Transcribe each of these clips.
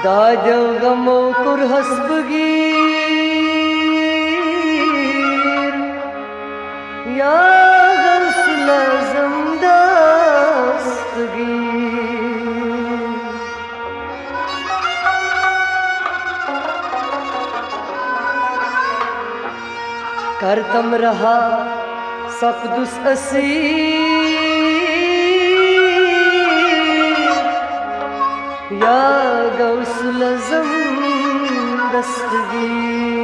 दादो गमो kur hasbagir ya gausul azam dastgir करतम रहा सपदुस Asir या गौसल अज़म दस्तगीर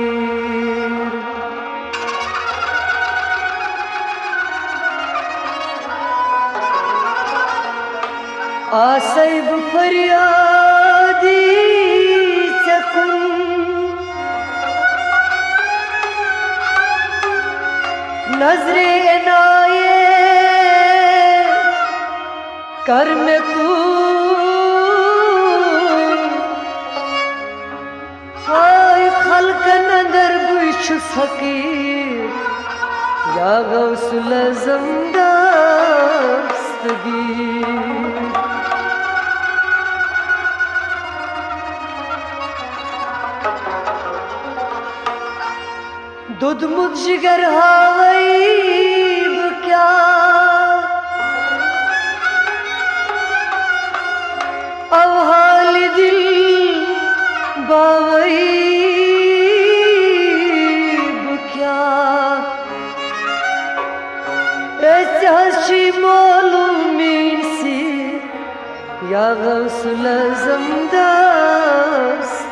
आसैब फरियादी चकुन नजरे नाये कर में तू हाय खल्क नदर बुश फकीर या गौसल अज़म दस्तगीर दुध मुझ जिगर हावैब क्या अब हाल दिल बावैब क्या ऐसी मालूमीन सी या गौसल अज़म दस्तगीर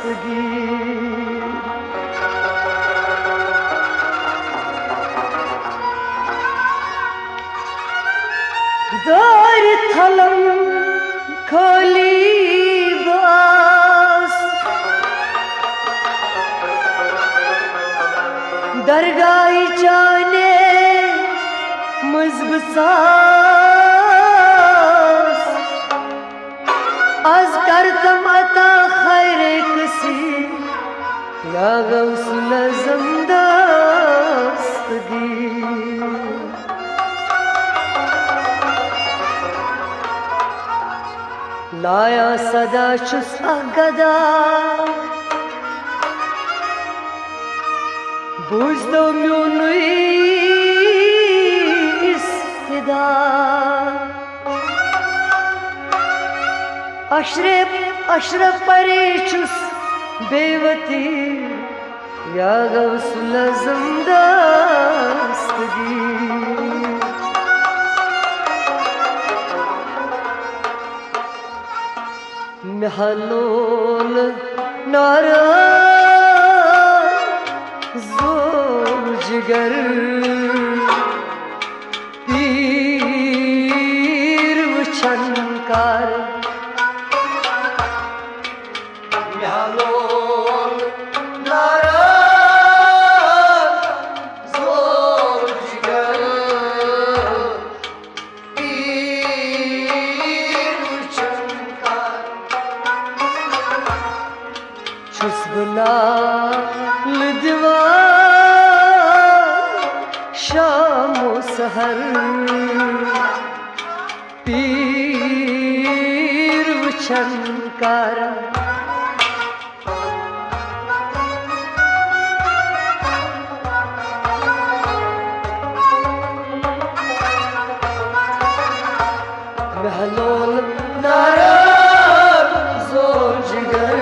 दार थलम खोली बास दरगाही जाने मजबसास आज करतम अता खैर कसी या गौसल अज़म दस्तगीर लाया सदा शुस अगदा बुझ दो म्यूनुई इस्तदा अशरफ परे शुस बेवती या गौसल अज़म दस्तगीर महलोल नारा जोर जिगर पीर वचनकार महलोल नारा जोर जिगर पीर वचनकार छुसबना लदवा शाम सहर पीर वचनकार महलोल नारा जोर जिगर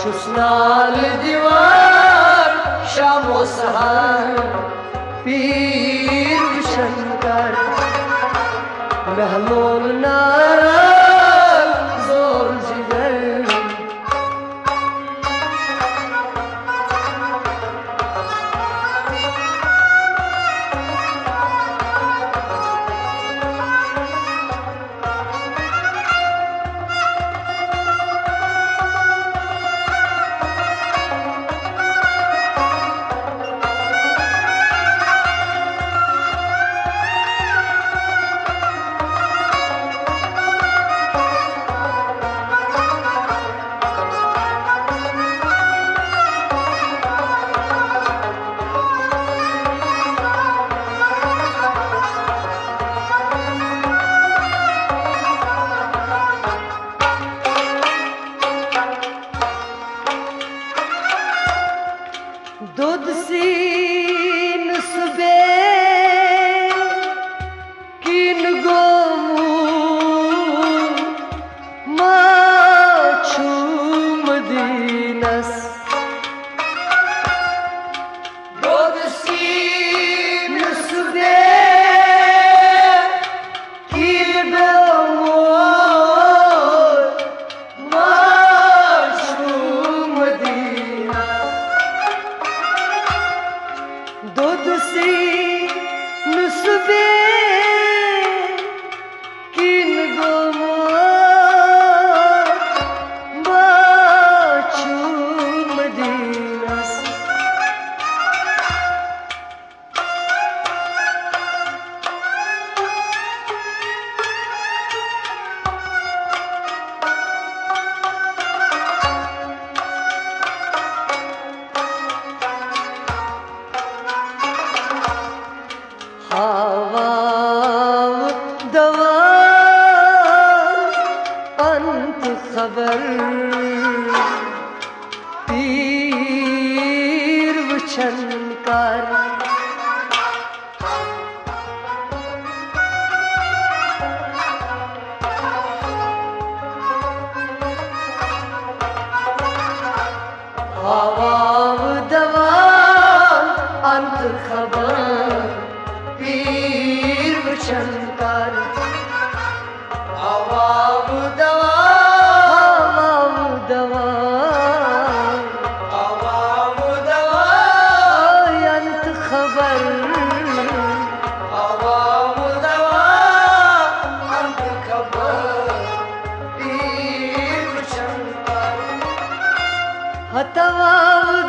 छुसनाल दीवार शामो सहार पीर शंकर महलोल नारा जोर जिगर बेअमोल माशूम मदीना दूध सी नुस्बे किन गोमो माशूम मदीना हवा दवा अंत खबर पीर वचनकार हवा दवा अंत खबर पीर वचनकार आवाम दवा आवाम दवा अंत खबर आवाम दवा अंत खबर पीर वचनकार हतवा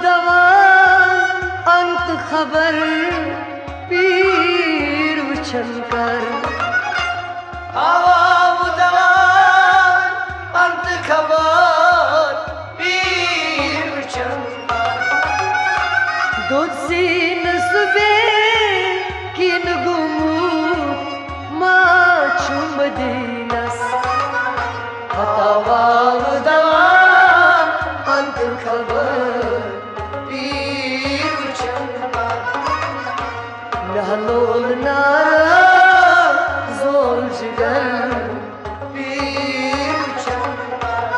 दवा अंत खबर पीर वचनकार आवाम दवा अंत खबर पीर वचनकार दूध सी नस्बे किन गुमू माशूम मदीना आवाम दवा अंत खबर पीर वचनकार नहलोल नारा जोल जिगर पीर वचनकार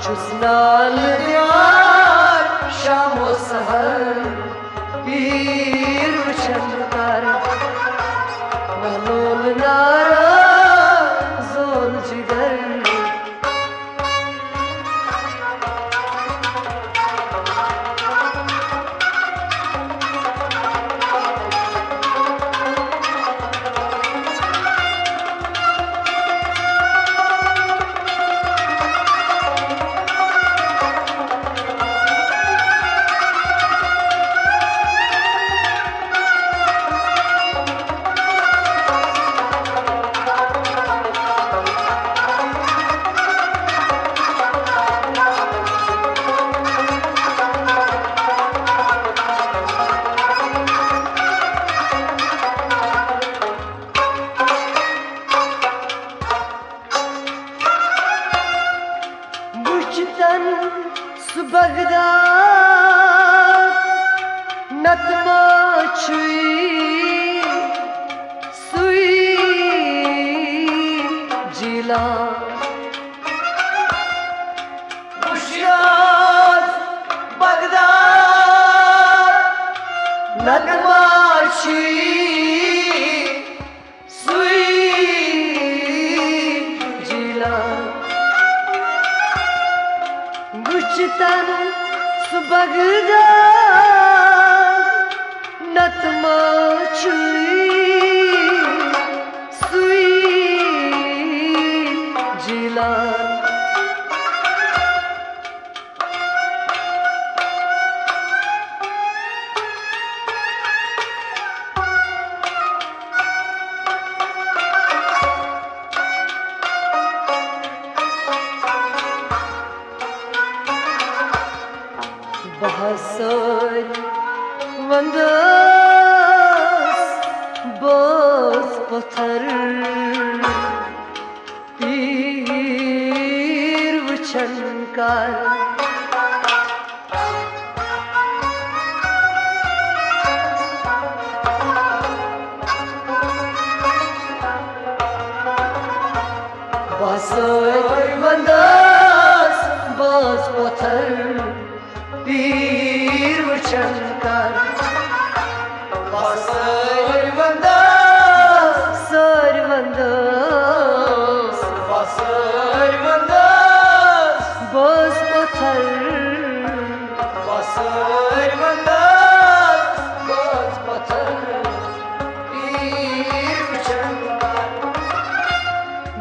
चुसनाल दियार शामो सहर पीर वचनकार नहलोल नारा जोल जिगर बुचतन सुबगदार नतमा छुई सुई जिला बुशियात बगदार नतमा छुई सुई जिला बुचतन सुबगदार नतमा छुई सुई जिला बहसर वंदस बोस पत्थर पीर वचनकार बहसर वंदस बोस पत्थर पीर वचनकार सरवंदा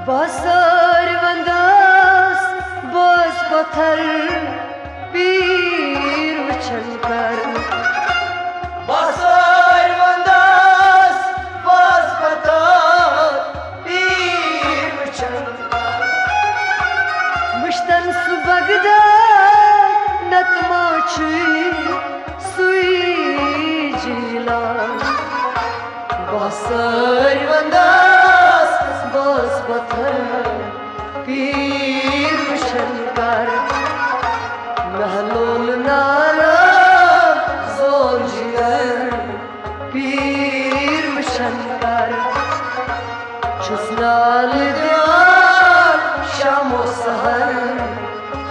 Basar vandas boz pothar pir vchankar Basar vandas boz pothar pir vchankar Mishtan su Baghdad natmachi sui jilan Basar vandas boz pothar pir vchankar Nahlol nala zor jigar pir vchankar Chusnal diwar sham o sahar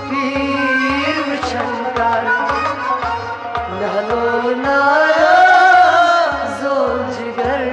pir vchankar Nahlol nala zor jigar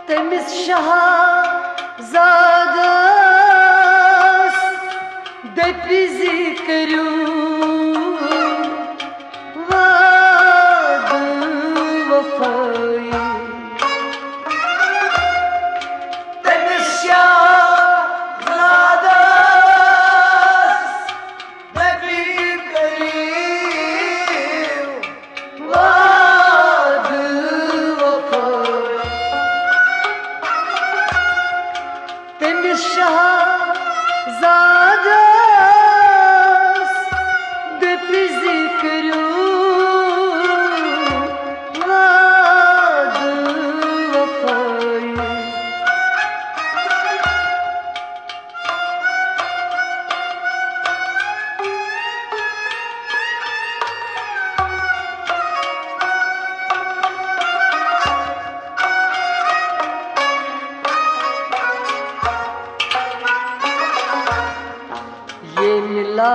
Temiz şahzadas de bizi kırı vadı vefayı Temiz şahzadas de bizi kırı vadı vefayı Temiz şahzadas de bizi kırı vadı vefayı Yemla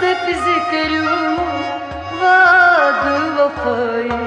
de bizi kırı vadı vefayı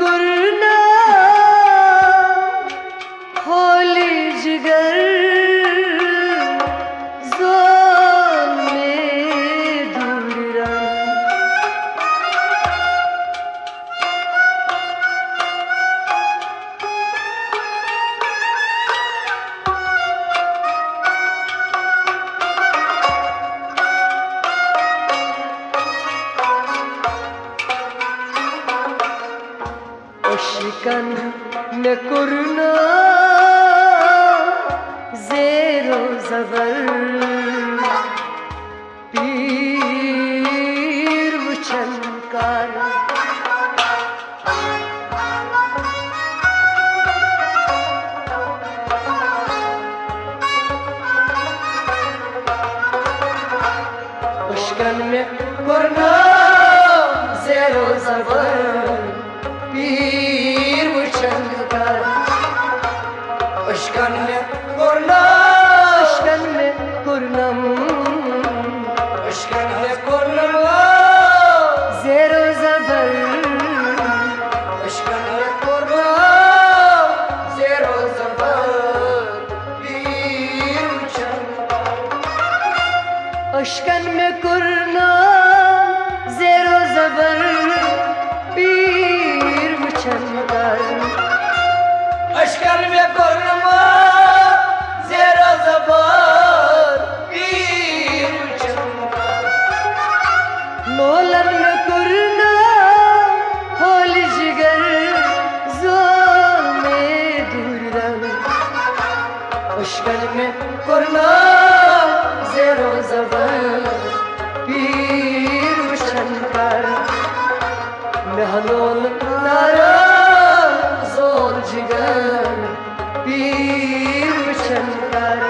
करना होली जिगर zone में दूर रंग शिकन न करना ज़ेरो ज़बर पीर वचन car शिकन में करना ज़ेरो ज़बर पीर वचन कार अशकन में करना अशकन में करनम अशकन में करनम ज़ेरो ज़बर अशकन में करना ज़ेरो ज़बर पीर वचन अशकन में करना ज़ेरो ज़बर पीर अशकन में करना ज़ेरो ज़बर पीर नोलन में करना होली जिगर ज़ोन में दूर रंग अशकन में करना ज़ेरो ज़बर पीर वचनकार महलोल नारा ज़ोन जिगर पीर वचनकार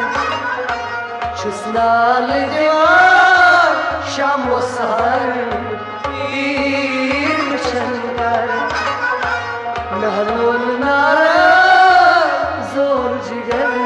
छुसनाल दीवार शामो सहर पीर वचनकार महलोल नारा ज़ोन जिगर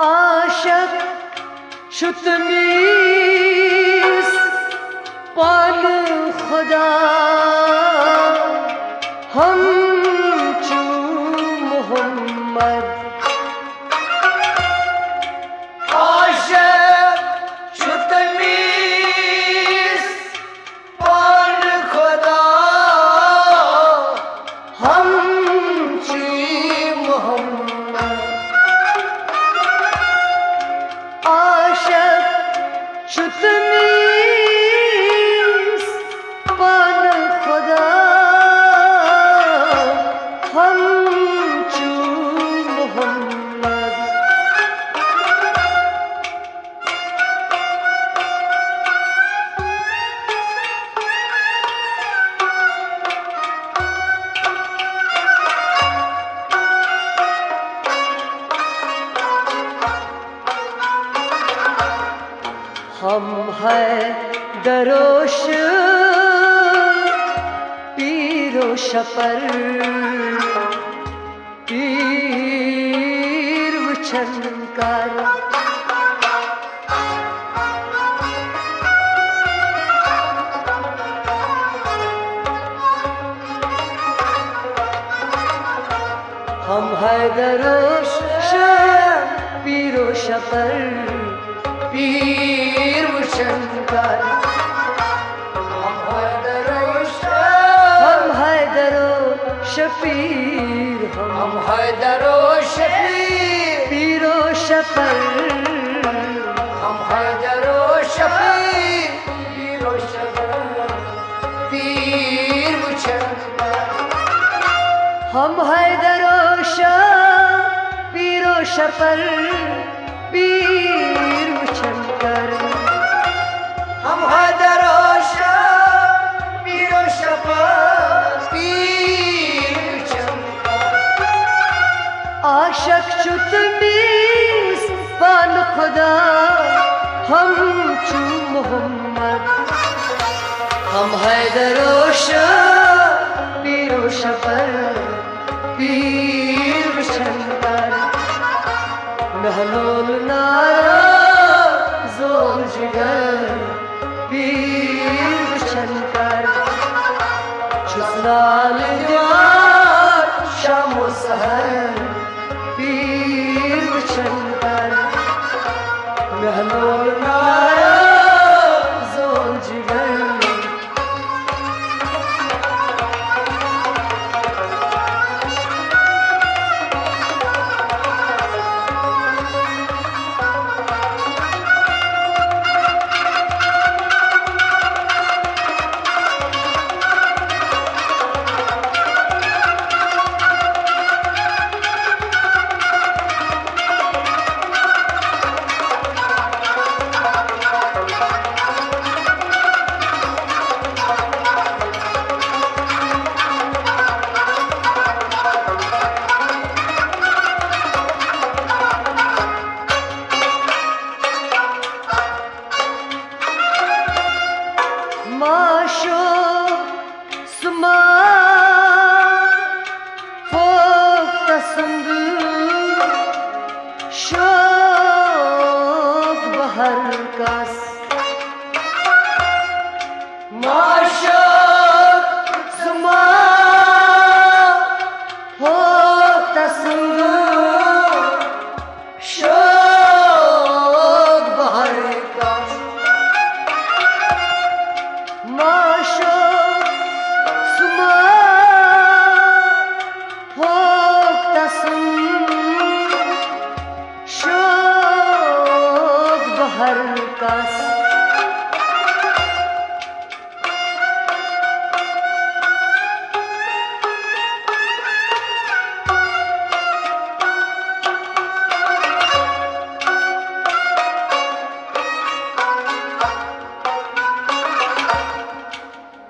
आशक शुतमीस पाल खुदा हम चू मोहम्मद आशक शुतमीस पाल खुदा हम चू मोहम्मद आशक शुतमीस पान खुदा हम चू मोहम्मद हम है दरोश पीरो शपर पीर वचनकार हम है दरोश पीरो शपर पीर वचनकार हम हैदरो शफीर हम हैदरो शफीर पीरो शफर हम हैदरो शफीर पीरो शफर पीर वचनकार हम हैदरो शाह पीरो शपर पीर शंकर हम हैदरो शाह पीरो शपर पीर शंकर आशक चुतमीस पान खुदा हम चू मोहम्मद हम हैदरो शाह पीरो शपर पीर शंकर महलोल नारा जोर जिगर पीर शंकर छुसलाल दीवार शाम व सहर पीर शंकर महलोल नारा जोर जिगर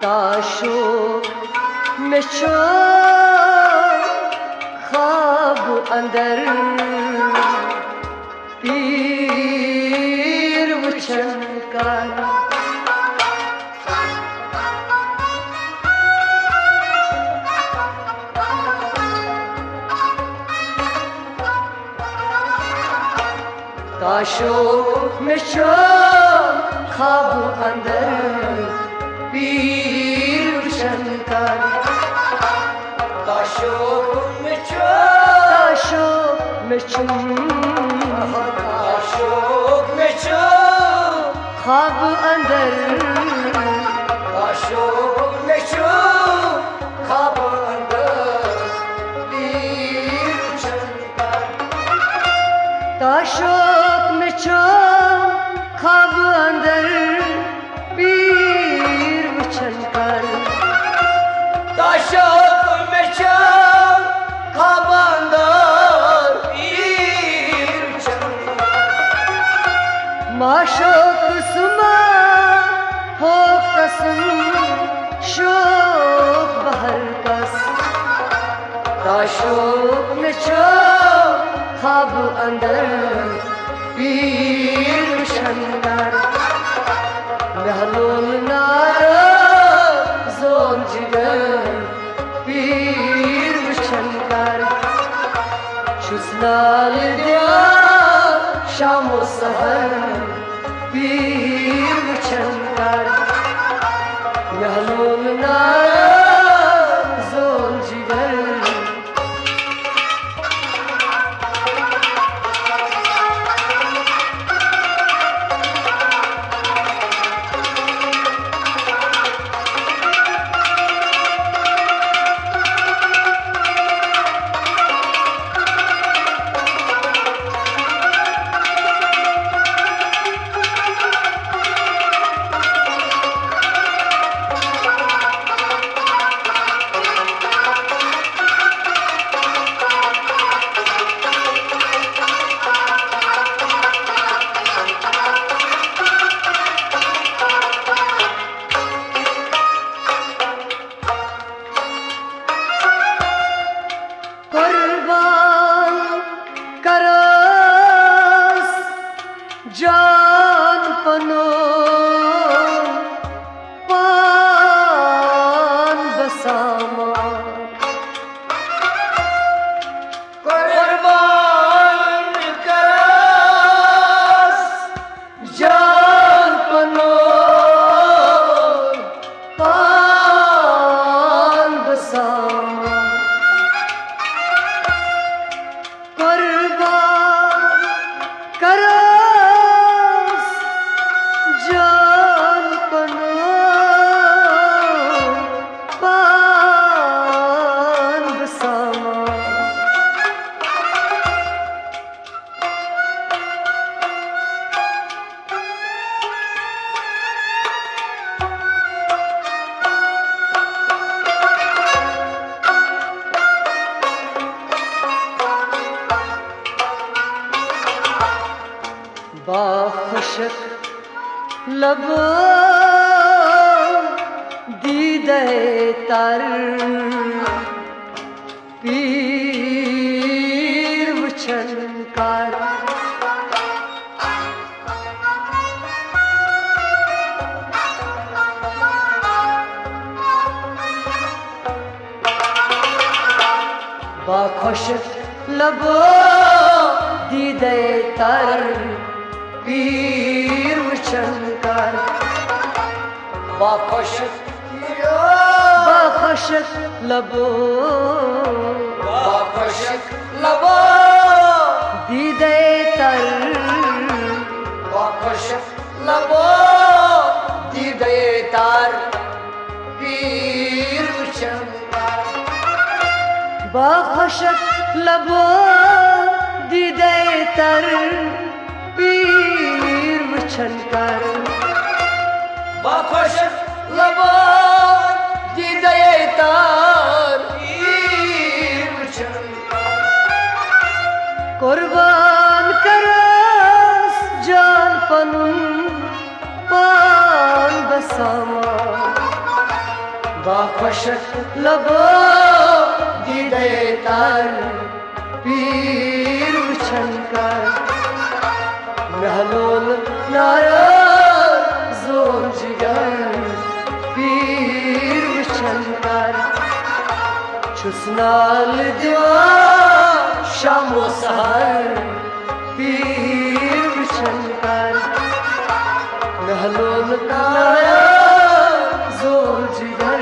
ताशो में छो ख्वाब अंदर पीर उछल कर ताशो में छो ख्वाब अंदर पीर शंकर ताशो में छो ताशो में छो ख्वाब अंदर ताशो में छो ख्वाब अंदर पीर शंकर ताशो में छो ख्वाब अंदर पीर शंकर ताशो में छो ख्वाब अंदर पीर शंकर माशोक सुमा हो कसम शोक बहर कस ताशोक में छो ख्वाब अंदर पीर शंकर महलोल नारा जोर जिगर पीर शंकर छुसलाल दीवार शाम व सहर पीर शंकर महलोल नारा जोर जिगर खुशक लबो दीदे तर पीर वचन कर खुशक लबो दीदे तर पीर वचन कर खुशक लबो दीदे तर खुशक लबो दीदे तर पीर वचन खुशक लबो दीदे तर पीर वचन कर खुशक लबो दीदे तर पीर वचन कुर्बान करस जान पनुन पान बसामा खुशक लबो दीदे तर पीर वचन कर महलोल नारा जोर जिगर पीर वचन कर छुसनाल दिवा शामो सहर पीर वचन कर महलोल नारा जोर जिगर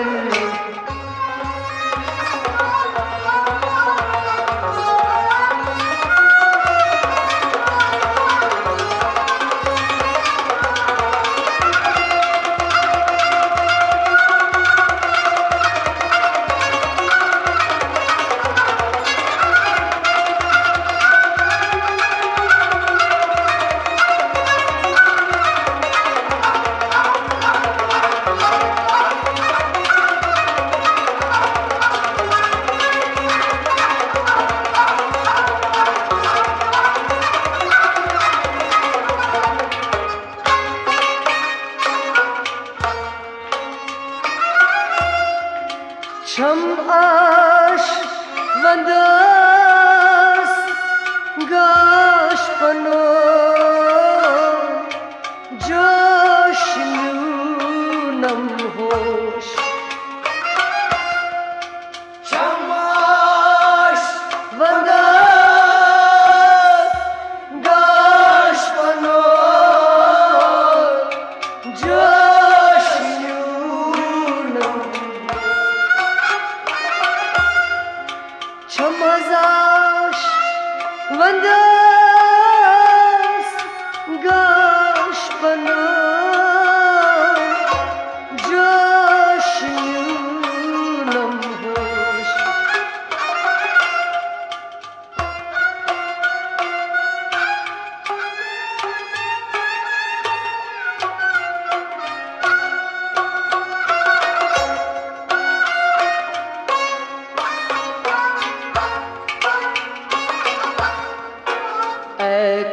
Şam aş vandas gaş pano josh nam hosh Şam aş vandas gaş pano josh nam Çamazaş vandas gaş bana josh nam hoş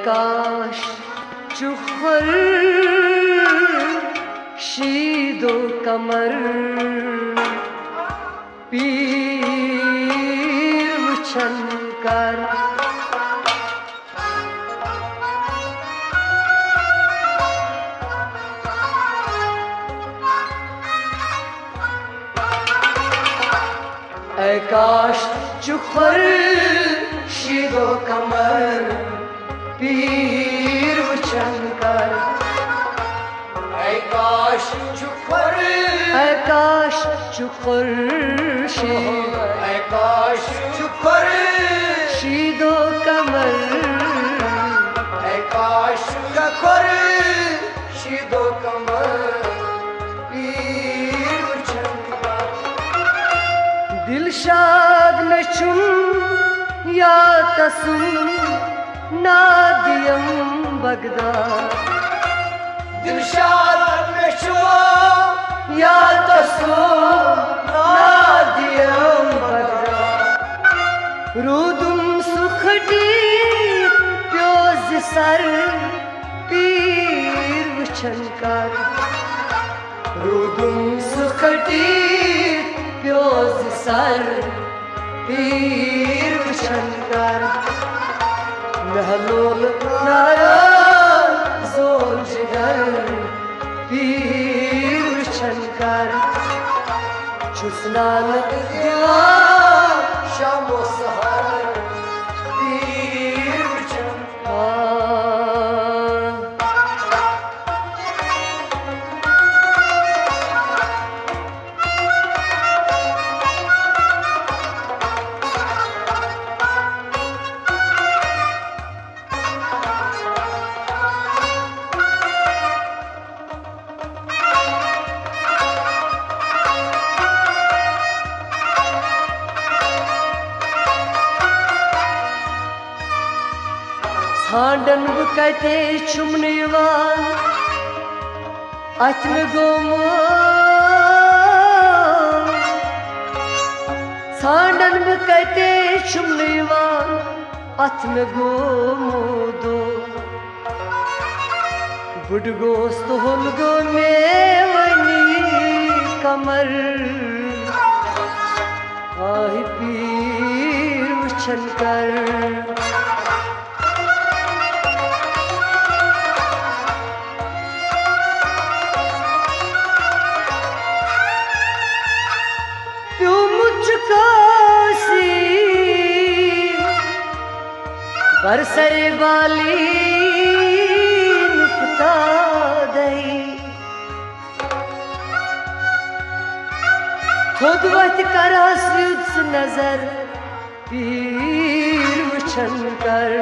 काश चुखर शीदो कमर पीर वचन कर काश चुखर शीदो कमर पीर वचन कर काश चुखर शीदो कमर काश चुखर शीदो कमर पीर वचन कर दिलशाद नचुम या तसुम नादियम बगदा दिलशाद मेशुआ या तसो नादियम बगदा रूदुम सुखटी प्योज सर पीर वचन कर रूदुम सुखटी प्योज सर पीर वचन कर महलोल नारायण जोल जिगर पीर वचन कर चुस्नान दीवान शामो सहर पीर वचन हाँडन बुकते चुमनिवान अत्म गोमो हाँडन बुकते चुमनिवान अत्म गोमो दो बुडगोस्त हुलगो मेवनी कमर आहि पीर वचन कर बरसरे वाली नुकता दई खुद वक्त करास युद्ध नजर पीर वचन कर